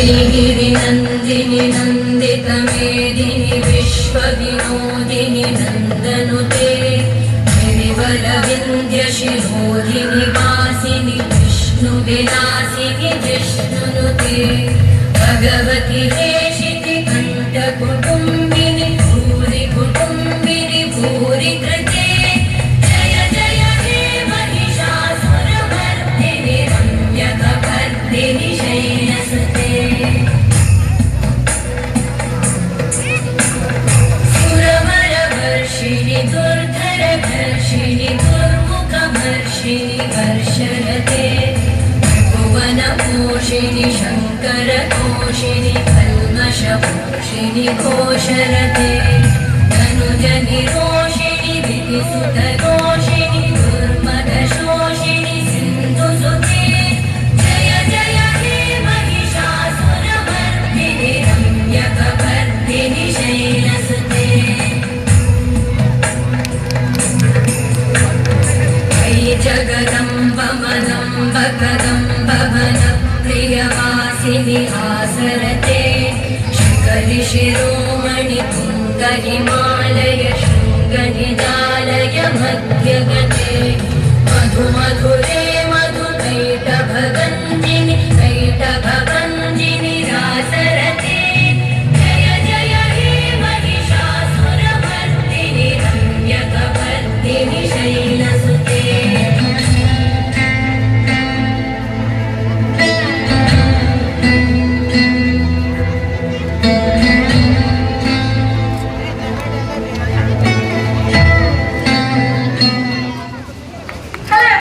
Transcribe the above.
गिरिनन्दिनि नन्दितमेदिनि विश्वविनोदिनि नन्दनुते गिरिवरविन्द्यशिरोधिनि वासिनि विष्णुविलासिनि जिष्णुनुते भगवति हेशिति कण्ठकुटुम्बिनि भूरि कुटुम्बिनि भूरि कृते जय जय हे महिषासुरमर्दिनि रम्यकपर्दिनि शैलसुते सुरवरवर्षिणि दुर्धरघर्षिणि दुर्मुखमर्षिणि वर्षरते भुवनपोषिणि शङ्करतोषिणि कल्मषपोषिणि घोषरते धनुजनिरोषिणि विधिसुतरोषिणि दुर्मदशोषिणि सिन्धुसुते जय जय हे महिषासुरमर्दिनि रम्यकपर्दिनि शैलसुते जगदम्ब मदम्ब कदम्ब वन प्रियवासिनि आसरते शिखरि शिरोमणि तुङ्ग हिमालय शृङ्ग निजालय मध्यगते मधु मधुरे